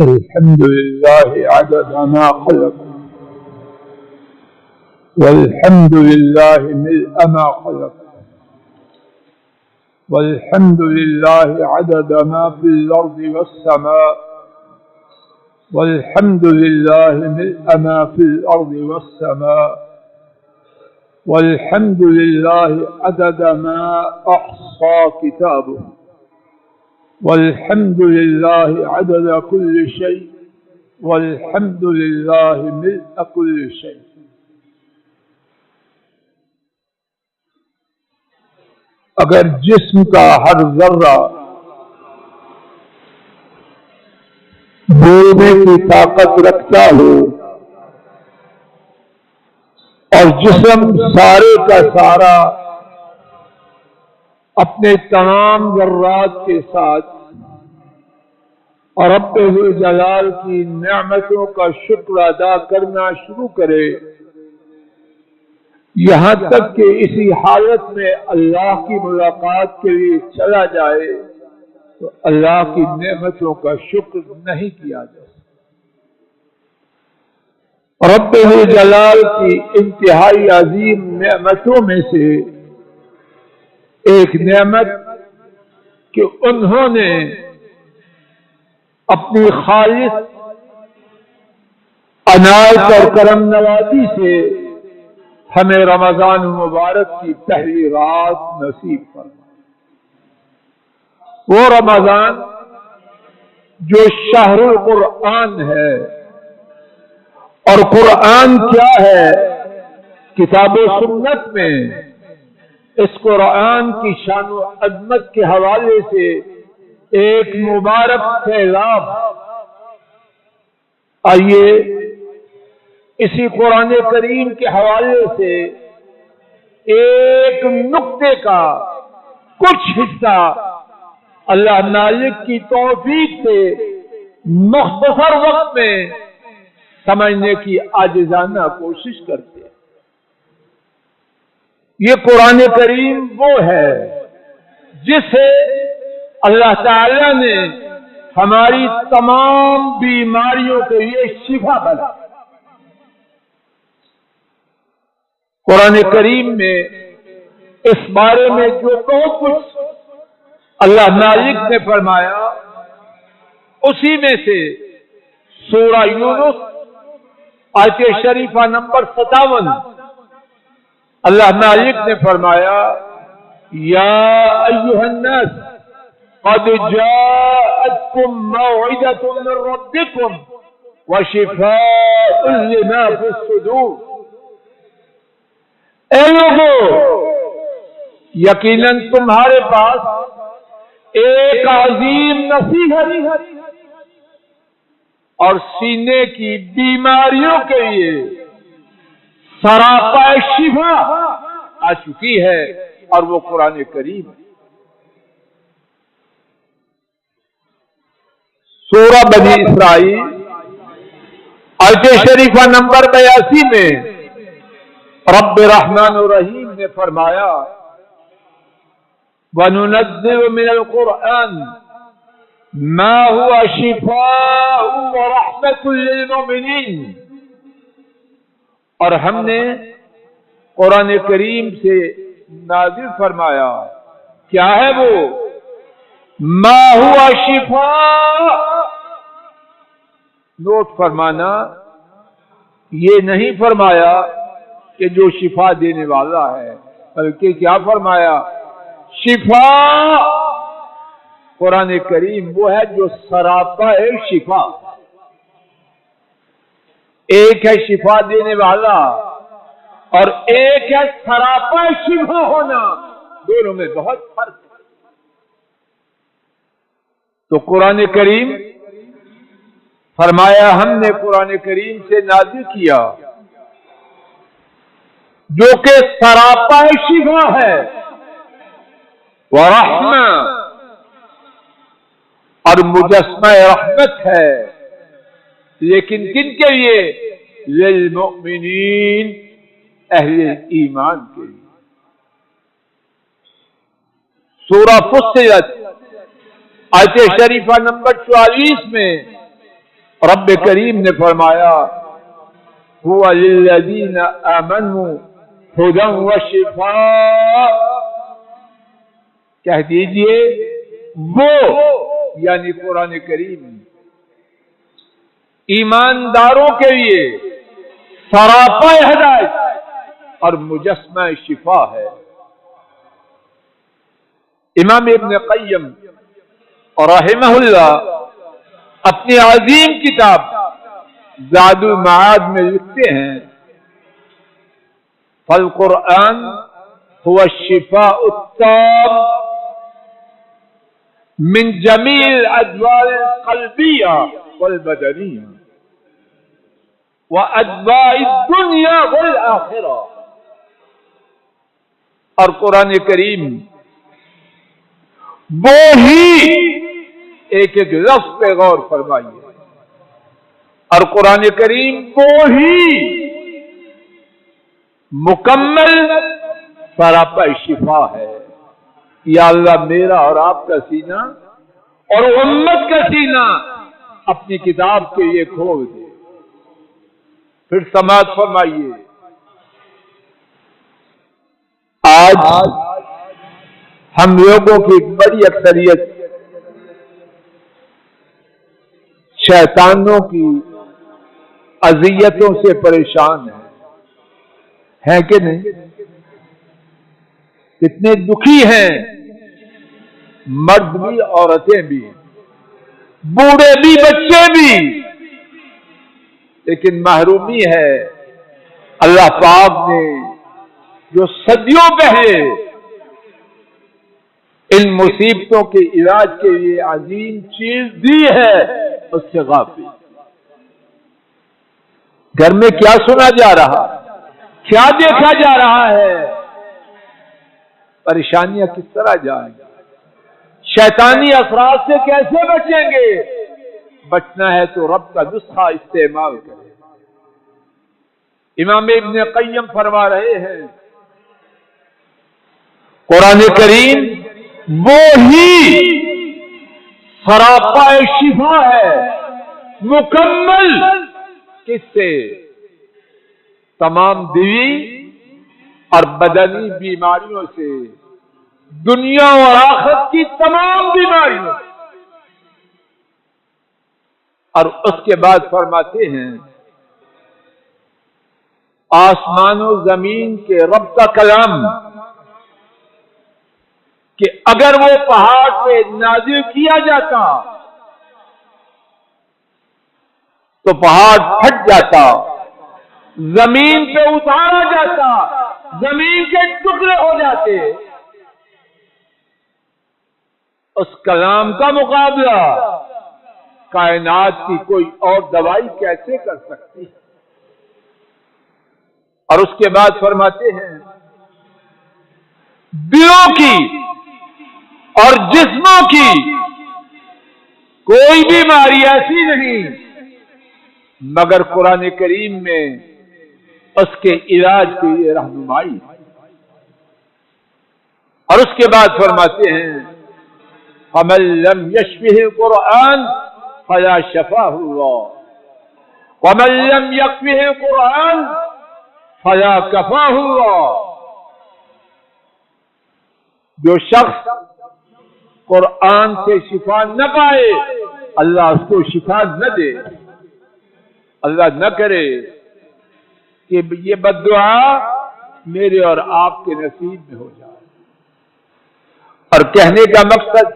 الحمد لله عدد ما خلق، والحمد لله ملء ما خلق، والحمد لله عدد ما في الأرض والسماء، والحمد لله ملء ما في الأرض والسماء، والحمد لله عدد ما أحصى كتابه، والحمد لله عدد كل شيء، والحمد لله ملء كل شيء۔ اگر جسم کا ہر ذرہ بولنے کی طاقت رکھتا ہو اور جسم سارے کا سارا اپنے تمام ذرات کے ساتھ اور رب ذوالجلال کی نعمتوں کا شکر ادا کرنا شروع کرے، یہاں تک کہ اسی حالت میں اللہ کی ملاقات کے لیے چلا جائے تو اللہ کی نعمتوں کا شکر نہیں کیا جا سکتا۔ رب ذوالجلال کی انتہائی عظیم نعمتوں میں سے ایک نعمت کہ انہوں نے اپنی خالص عنایت اور کرم نوازی سے ہمیں رمضان مبارک کی پہلی رات نصیب فرمائی۔ وہ رمضان جو شہر القرآن ہے، اور قرآن کیا ہے؟ کتاب و سنت میں اس قرآن کی شان و عظمت کے حوالے سے ایک مبارک سیلاب۔ آئیے اسی قرآن کریم کے حوالے سے ایک نقطے کا کچھ حصہ اللہ مالک کی توفیق سے مختصر وقت میں سمجھنے کی عاجزانہ کوشش کرتے ہیں۔ یہ قرآن کریم وہ ہے جسے اللہ تعالی نے ہماری تمام بیماریوں کے لیے شفا بنا۔ قرآن کریم میں اس بارے میں جو بہت کچھ اللہ مالک نے فرمایا، اسی میں سے سورہ یونس آیت شریفہ نمبر 57 اللہ مالک نے فرمایا، یا ایھا الناس قد جاءتکم موعظۃ من ربکم وشفاء لما فی الصدور۔ اے لوگو، یقیناً تمہارے پاس ایک عظیم نصیحت اور سینے کی بیماریوں کے لیے سراپا شفا آ چکی ہے، اور وہ قرآن کریم ہے۔ سورہ بنی اسرائیل آیت شریفہ نمبر 82 میں رب الرحمن الرحیم نے فرمایا، وَنُنَزِّلُ مِنَ الْقُرْآنِ مَا هُوَ شِفَاءٌ وَرَحْمَةٌ لِّلْمُؤْمِنِينَ۔ اور ہم نے قرآن کریم سے نازل فرمایا، کیا ہے وہ؟ ما ہوا شفاء۔ نوٹ فرمانا، یہ نہیں فرمایا کہ جو شفا دینے والا ہے، بلکہ کیا فرمایا؟ شفا۔ قرآن کریم وہ ہے جو سراپا ہے شفا۔ ایک ہے شفا دینے والا اور ایک ہے سراپا شفا ہونا، دونوں میں بہت فرق ہے۔ تو قرآن کریم فرمایا ہم نے قرآن کریم سے نازل کیا جو کہ سراپا شفا ہے، ورحمہ اور مجسمہ رحمت ہے، لیکن کن کے لیے؟ للمؤمنین، اہل ایمان کے لیے۔ سورہ فصلت آیت شریفہ نمبر 44 میں رب کریم نے فرمایا هو للذین آمنوا ہدی وشفاء، کہہ دیجئے وہ یعنی قرآن کریم ایمانداروں کے لیے سراپا ہدایت اور مجسمہ شفا ہے۔ امام ابن قیم رحمہ اللہ اپنی عظیم کتاب زاد المعاد میں لکھتے ہیں فالقرآن هو الشفاء التام من جميع الأدواء القلبية والبدنية وأدواء الدنيا والآخرة۔ اور قرآن کریم وہ ہی، ایک ایک لفظ پہ غور فرمائیے، اور قرآن کریم وہ ہی مکمل سراپا شفا ہے۔ یا اللہ میرا اور آپ کا سینہ اور امت کا سینہ اپنی کتاب کے لیے کھول دے۔ پھر سماعت فرمائیے، آج ہم لوگوں کی ایک بڑی اکثریت شیطانوں کی اذیتوں سے پریشان ہے کہ نہیں؟ کتنے دکھی ہیں، مرد بھی عورتیں بھی، بوڑھے بھی بچے بھی، لیکن محرومی ہے۔ اللہ پاک نے جو صدیوں پہلے ان مصیبتوں کے علاج کے لیے عظیم چیز دی ہے، اس سے غافل۔ گھر میں کیا سنا جا رہا، کیا دیکھا جا رہا ہے، پریشانیاں کس طرح جائیں گی، شیطانی اثرات سے کیسے بچیں گے؟ بچنا ہے تو رب کا نسخہ استعمال کریں۔ امام ابن قیم فرما رہے ہیں قرآن کریم وہ ہی سراپا شفا ہے، مکمل، کس سے؟ تمام دلی اور بدنی بیماریوں سے، دنیا اور آخرت کی تمام بیماریوں سے۔ اور اس کے بعد فرماتے ہیں آسمان و زمین کے رب کا کلام کہ اگر وہ پہاڑ پہ نازل کیا جاتا تو پہاڑ پھٹ جاتا، زمین پہ اتارا جاتا، زمین کے ٹکڑے ہو جاتے۔ اس کلام کا مقابلہ کائنات کی کوئی اور دوائی کیسے کر سکتی؟ اور اس کے بعد فرماتے ہیں دلوں کی اور جسموں کی کوئی بیماری ایسی نہیں مگر قرآن کریم میں اس کے علاج کے لیے رہنمائی۔ اور اس کے بعد فرماتے ہیں فَمَن لَّمْ يَشْفِهِ الْقُرْآنُ فَلَا شَفَاهُ اللَّهُ وَمَن لَّمْ يَكْفِهِ الْقُرْآنُ فَلَا كَفَاهُ اللَّهُ۔ جو شخص قرآن سے شفا نہ پائے، اللہ اس کو شفا نہ دے۔ اللہ نہ کرے کہ یہ بد دعا میرے اور آپ کے نصیب میں ہو جائے۔ اور کہنے کا مقصد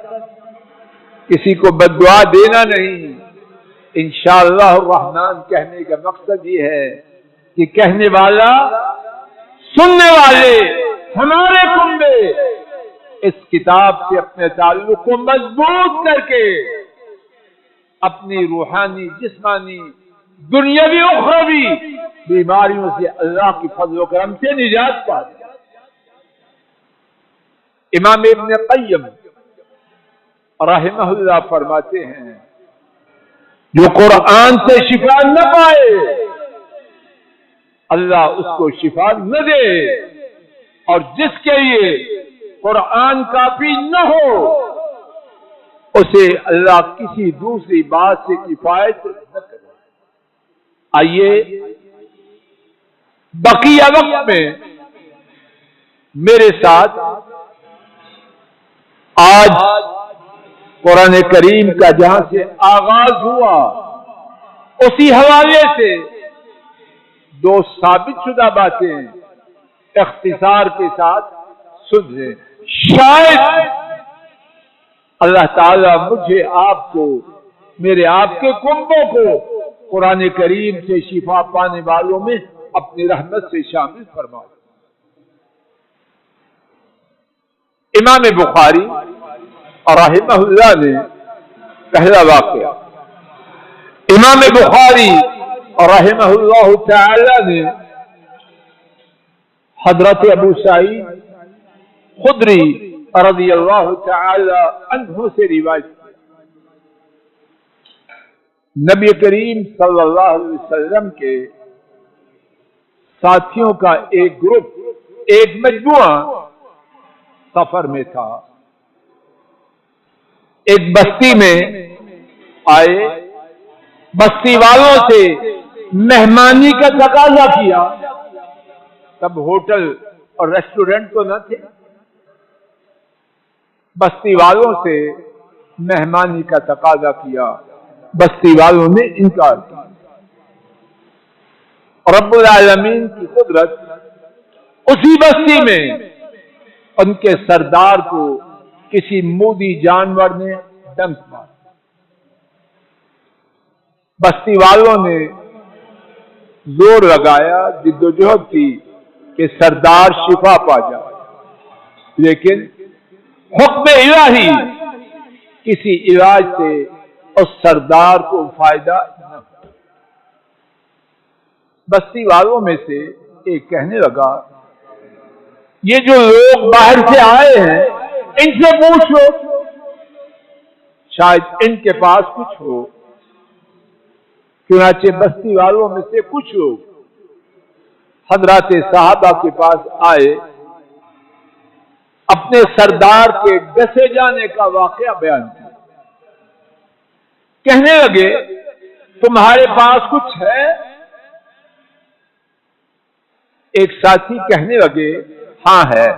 کسی کو بد دعا دینا نہیں، انشاءاللہ الرحمن کہنے کا مقصد یہ ہے کہ کہنے والا، سننے والے، ہمارے کنبے اس کتاب سے اپنے تعلق کو مضبوط کر کے اپنی روحانی، جسمانی، دنیاوی، اخروی بیماریوں سے اللہ کی فضل و کرم سے نجات پائے۔ امام ابن قیم رحمہ اللہ فرماتے ہیں جو قرآن سے شفا نہ پائے اللہ اس کو شفا نہ دے، اور جس کے لیے قرآن کافی نہ ہو اسے اللہ کسی دوسری بات سے کفایت نہ کرے۔ آئیے بقیہ وقت میں میرے ساتھ آج قرآن کریم کا جہاں سے آغاز ہوا اسی حوالے سے دو ثابت شدہ باتیں اختصار کے ساتھ سن لیں. شاید اللہ تعالی مجھے آپ کو میرے آپ کے کنبوں کو قرآن کریم سے شفا پانے والوں میں اپنی رحمت سے شامل فرمائے. امام بخاری رحمہ اللہ نے پہلا واقعہ، امام بخاری رحمہ اللہ تعالی نے حضرت ابو سعید خدری رضی اللہ تعالی عنہ سے روایت کی. نبی کریم صلی اللہ علیہ وسلم کے ساتھیوں کا ایک گروپ، ایک مجموعہ سفر میں تھا. ایک بستی میں آئے، بستی والوں سے مہمانی کا تقاضا کیا. تب ہوٹل اور ریسٹورنٹ تو نہ تھے. بستی والوں سے مہمانی کا تقاضا کیا، بستی والوں نے انکار کیا. رب العالمین کی قدرت، اسی بستی میں ان کے سردار کو کسی مودی جانور نے ڈنک مارا. بستی والوں نے زور لگایا، جدوجہد کی کہ سردار شفا پا جائے، لیکن حکم الہی کسی علاج سے اس سردار کو فائدہ نہ ہوا. بستی والوں میں سے ایک کہنے لگا، یہ جو لوگ باہر سے آئے ہیں ان سے پوچھو، شاید ان کے پاس کچھ ہو. چنانچہ بستی والوں میں سے کچھ لوگ حضرات صحابہ کے پاس آئے، اپنے سردار کے ڈسے جانے کا واقعہ بیان کیا. کہنے لگے، تمہارے پاس کچھ ہے؟ ایک ساتھی کہنے لگے، ہاں ہے.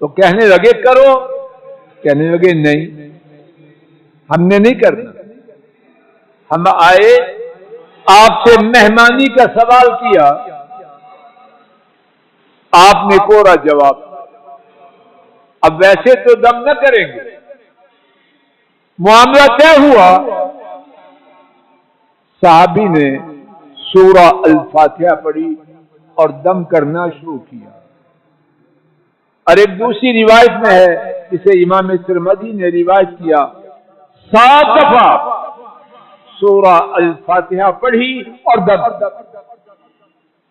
تو کہنے لگے کرو، کہنے لگے نہیں، ہم نے نہیں کرنا. ہم آئے، آپ سے مہمانی کا سوال کیا، آپ نے کوڑا جواب. اب ویسے تو دم نہ کریں گے. معاملہ طے ہوا. صحابی نے سورہ الفاتحہ پڑھی اور دم کرنا شروع کیا. اور ایک دوسری روایت میں ہے جسے امام ترمذی نے روایت کیا، 7 دفعہ سورہ الفاتحہ پڑھی اور دم.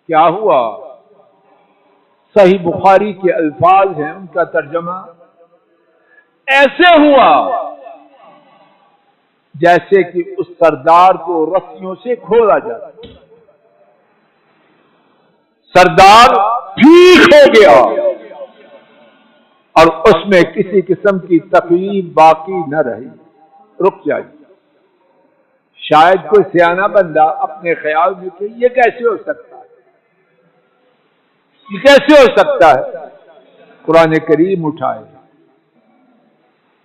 کیا ہوا؟ صحیح بخاری کے الفاظ ہیں، ان کا ترجمہ ایسے ہوا جیسے کہ اس سردار کو رسیوں سے کھولا جاتا. سردار ٹھیک ہو گیا اور اس میں کسی قسم کی تکلیف باقی نہ رہی. رک جائیے. شاید کوئی سیانہ بندہ اپنے خیال میں کہ یہ کیسے ہو سکتا ہے، یہ کیسے ہو سکتا ہے. قرآن کریم اٹھائے.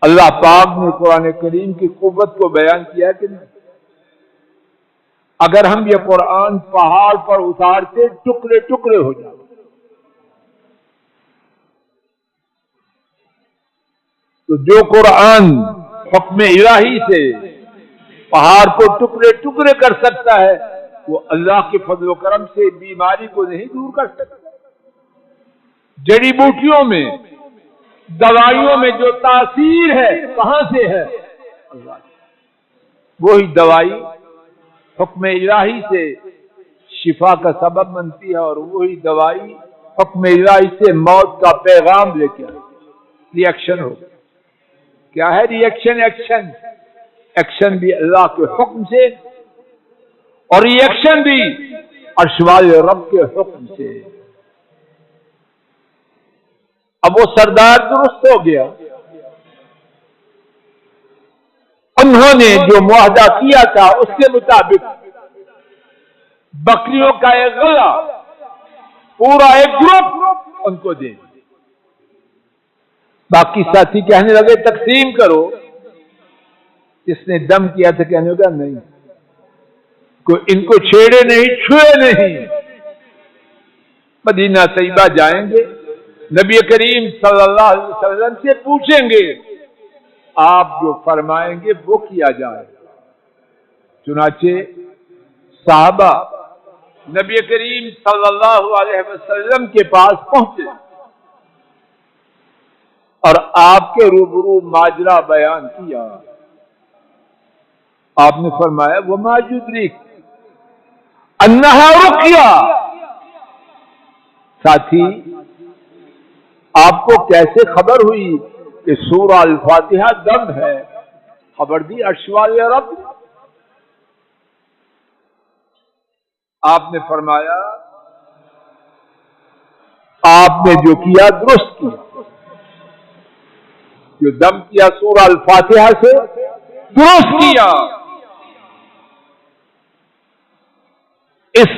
اللہ پاک نے قرآن کریم کی قوت کو بیان کیا کہ نہیں. اگر ہم یہ قرآن پہاڑ پر اتارتے ٹکڑے ٹکڑے ہو جاتے. تو جو قرآن حکم الہی سے پہاڑ کو ٹکڑے ٹکڑے کر سکتا ہے، وہ اللہ کے فضل و کرم سے بیماری کو نہیں دور کر سکتا. جڑی بوٹیوں میں، دوائیوں میں جو تاثیر ہے کہاں سے ہے؟ اللہ. وہی دوائی حکم الہی سے شفا کا سبب بنتی ہے، اور وہی دوائی حکم الہی سے موت کا پیغام لے کے ری ایکشن ہو. کیا ہے ری ایکشن؟ ایکشن بھی اللہ کے حکم سے اور ری ایکشن بھی عرش والے رب کے حکم سے. اب وہ سردار درست ہو گیا. انہوں نے جو معاہدہ کیا تھا اس کے مطابق بکریوں کا ایک غلہ پورا ایک گروپ ان کو دیں. باقی ساتھی کہنے لگے تقسیم کرو. جس نے دم کیا تھا کہنے لگا نہیں، کوئی ان کو چھیڑے نہیں، چھوئے نہیں. مدینہ طیبہ جائیں گے، نبی کریم صلی اللہ علیہ وسلم سے پوچھیں گے، آپ جو فرمائیں گے وہ کیا جائے. چنانچہ صحابہ نبی کریم صلی اللہ علیہ وسلم کے پاس پہنچے اور آپ کے روبرو ماجرا بیان کیا. آپ نے فرمایا وما یدریک انہا رقیہ. ساتھی آپ کو کیسے خبر ہوئی کہ سورہ الفاتحہ دم ہے؟ خبر دی عرش والے رب. آپ نے فرمایا آپ نے جو کیا درست کیا، جو دم کیا سورہ الفاتحہ سے درست کیا. اس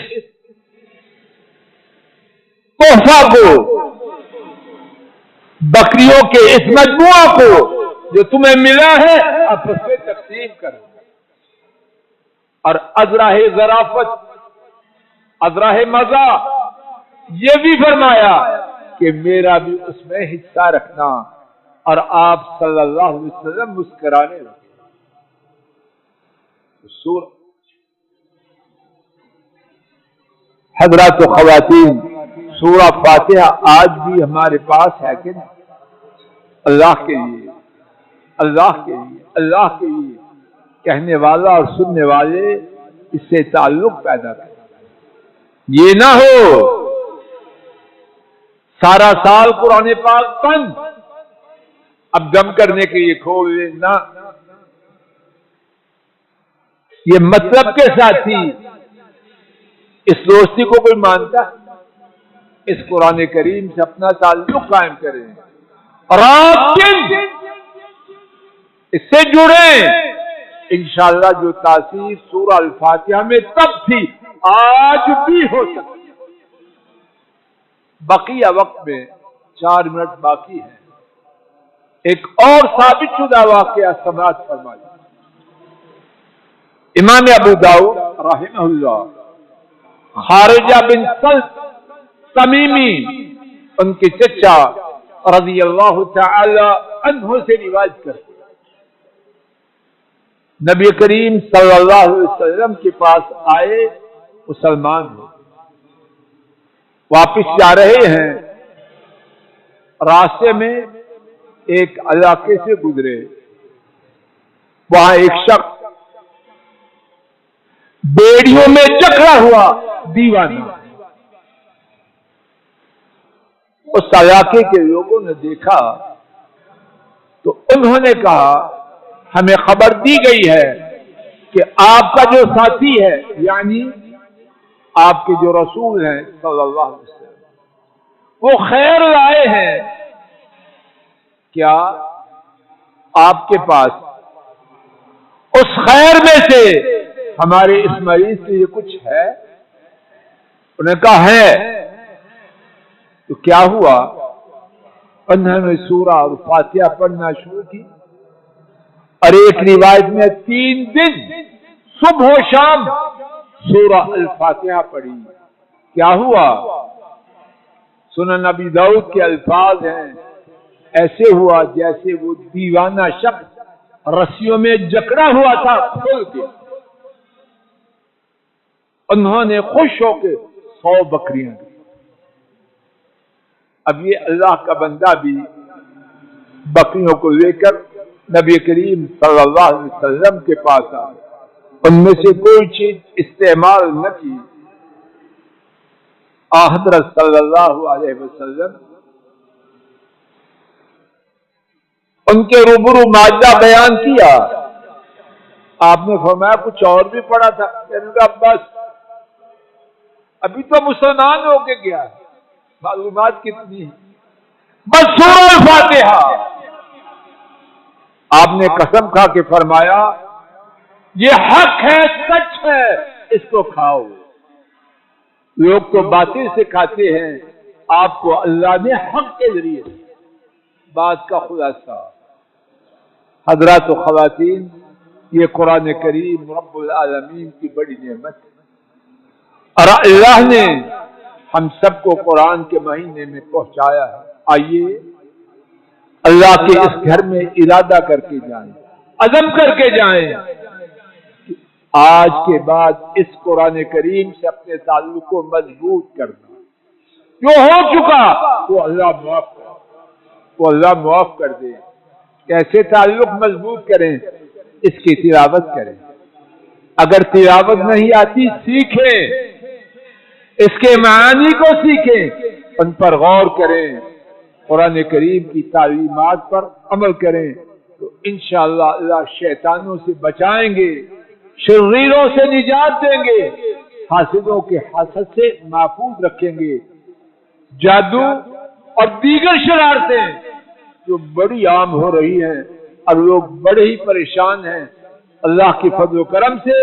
تحفہ کو، بکریوں کے اس مجموعہ کو جو تمہیں ملا ہے آپس میں تقسیم کرو. اور ازراہ ظرافت، ازراہ مزہ یہ بھی فرمایا کہ میرا بھی اس میں حصہ رکھنا. اور آپ صلی اللہ علیہ وسلم مسکرانے لگے. حضرات و خواتین، سورہ فاتحہ آج بھی ہمارے پاس ہے کہ نہیں؟ اللہ کے لیے، اللہ کے لیے، اللہ کے لیے کہنے والا اور سننے والے اس سے تعلق پیدا کریں. یہ نہ ہو سارا سال قرآن پاک بند، اب دم کرنے کے لیے کھول لینا. یہ مطلب کے ساتھ ہی اس دوستی کو کوئی مانتا ہے؟ اس قرآن کریم سے اپنا تعلق قائم کریں اور آپ اس سے جڑیں. انشاءاللہ جو تاثیر سورہ الفاتحہ میں تب تھی آج بھی ہو سکتی. بقیہ وقت میں 4 منٹ باقی ہے. ایک اور ثابت شدہ واقعہ سماعت فرمائیے. امام ابو داؤد رحمہ اللہ خارجہ بن سلط تمیمی ان کے چچا رضی اللہ تعالی عنہ سے روایت کرتے نبی کریم صلی اللہ علیہ وسلم کے پاس آئے. مسلمان ہو، واپس جا رہے ہیں، راستے میں ایک علاقے سے گزرے. وہاں ایک شخص بیڑیوں میں جکڑا ہوا دیوانہ. اس علاقے کے لوگوں نے دیکھا تو انہوں نے کہا ہمیں خبر دی گئی ہے کہ آپ کا جو ساتھی ہے، یعنی آپ کے جو رسول ہیں صلی اللہ علیہ وسلم، وہ خیر لائے ہیں. کیا آپ کے پاس اس خیر میں سے ہمارے اس مریض کے لیے کچھ ہے؟ انہوں نے کہا ہے. تو کیا ہوا؟ انہوں نے سورہ الفاتحہ پڑھنا شروع کی اور ایک روایت میں 3 دن صبح و شام سورہ الفاتحہ پڑھی. کیا ہوا؟ سنن ابی داؤد کے الفاظ ہیں، ایسے ہوا جیسے وہ دیوانہ شخص رسیوں میں جکڑا ہوا تھا کھل کے. انہوں نے خوش ہو کے 100 بکریاں دی. اب یہ اللہ کا بندہ بھی بکریوں کو لے کر نبی کریم صلی اللہ علیہ وسلم کے پاس آئے. ان میں سے کوئی چیز استعمال نہ کی. حضرت صلی اللہ علیہ وسلم ان کے روبرو ماجرا بیان کیا. آپ نے فرمایا کچھ اور بھی پڑا تھا؟ کہنے لگا بس ابھی تو مسلمان ہو کے گیا، معلومات کتنی ہے، بس سورہ الفاتحہ. آپ نے قسم کھا کے فرمایا یہ حق ہے، سچ ہے، اس کو کھاؤ. لوگ تو باتیں سکھاتے ہیں، آپ کو اللہ نے حق کے ذریعے بات کا خلاصہ۔ حضرات و خواتین، یہ قرآن کریم رب العالمین کی بڑی نعمت ہے، اور اللہ نے ہم سب کو قرآن کے مہینے میں پہنچایا ہے۔ آئیے اللہ کے اس گھر میں ارادہ کر کے جائیں، عزم کر کے جائیں کہ آج کے بعد اس قرآن کریم سے اپنے تعلق کو مضبوط کرنا۔ جو ہو چکا وہ اللہ معاف کر، وہ اللہ معاف کر دے۔ کیسے تعلق مضبوط کریں؟ اس کی تلاوت کریں، اگر تلاوت نہیں آتی سیکھیں، اس کے معانی کو سیکھیں، ان پر غور کریں، قرآن کریم کی تعلیمات پر عمل کریں، تو انشاءاللہ اللہ شیطانوں سے بچائیں گے، شریروں سے نجات دیں گے، حاسدوں کے حسد سے محفوظ رکھیں گے۔ جادو اور دیگر شرارتیں جو بڑی عام ہو رہی ہیں اور لوگ بڑے ہی پریشان ہیں، اللہ کی فضل و کرم سے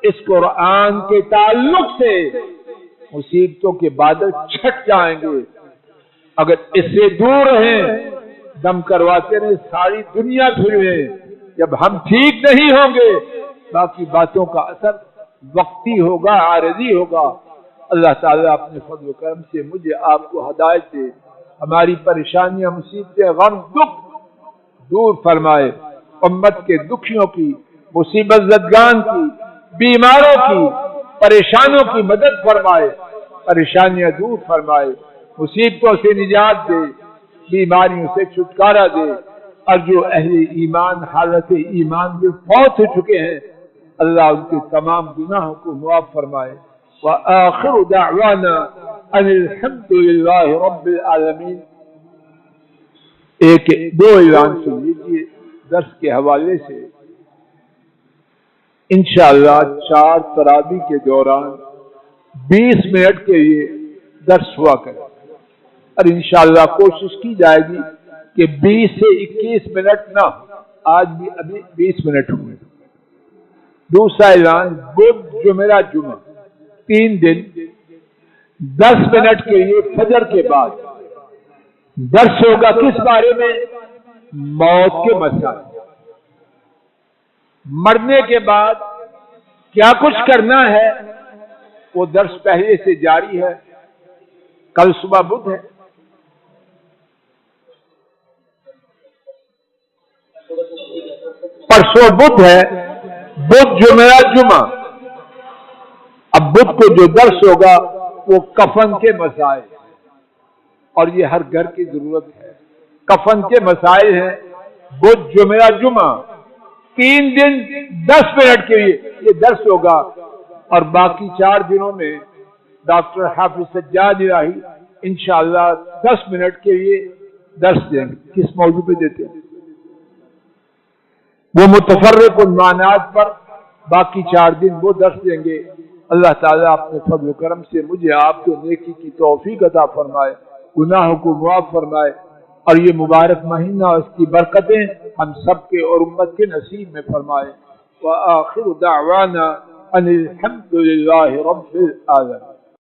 اس قرآن کے تعلق سے مصیبتوں کے بادل چھٹ جائیں گے۔ اگر اس سے دور رہیں، دم کرواتے رہیں، ساری دنیا پھریں، جب ہم ٹھیک نہیں ہوں گے باقی باتوں کا اثر وقتی ہوگا، عارضی ہوگا۔ اللہ تعالیٰ اپنے فضل و کرم سے مجھے آپ کو ہدایت دے، ہماری پریشانیاں، مصیبتیں، غم، دکھ دور فرمائے، امت کے دکھیوں کی، مصیبت زدگان کی، بیماروں کی، پریشانوں کی مدد فرمائے، پریشانیاں دور فرمائے، مصیبتوں سے نجات دے، بیماریوں سے چھٹکارا دے، اور جو اہل ایمان حالت ایمان میں فوت ہو چکے ہیں اللہ ان کے تمام گناہوں کو معاف فرمائے۔ وآخر دعوانا ان الحمد للہ رب العالمین۔ دو اعلان سن لیجیے درس کے حوالے سے۔ انشاءاللہ 4 تراویح کے دوران 20 منٹ کے لیے درس ہوا کرے، اور انشاءاللہ کوشش کی جائے گی کہ 20 سے 21 منٹ نہ ہو، آج بھی ابھی 20 منٹ ہوئے۔ دوسرا اعلان، بدھ جمعہ 3 دن 10 منٹ کے لیے فجر کے بعد درس ہوگا۔ کس بارے میں؟ موت کے مسائل، مرنے کے بعد کیا کچھ کرنا ہے، وہ درس پہلے سے جاری ہے۔ کل صبح بدھ ہے، پرسوں بدھ ہے، بدھ جمعہ۔ اب بدھ کو جو درس ہوگا وہ کفن کے مسائل، اور یہ ہر گھر کی ضرورت ہے۔ کفن کے مسائل ہیں، بدھ جمعہ 3 دن 10 منٹ کے لیے یہ درس ہوگا، اور باقی 4 دنوں میں ڈاکٹر حافظ سجاد الہی انشاءاللہ 10 منٹ کے لیے درس دیں گے۔ کس موضوع پہ دیتے ہیں؟ وہ متفرق عنوانات پر باقی 4 دن وہ درس دیں گے۔ اللہ تعالیٰ اپنے فضل و کرم سے مجھے آپ کو نیکی کی توفیق عطا فرمائے، گناہوں کو معاف فرمائے، اور یہ مبارک مہینہ اور اس کی برکتیں ہم سب کے اور امت کے نصیب میں فرمائے۔ وآخر دعوانا ان الحمد للہ رب العالمین۔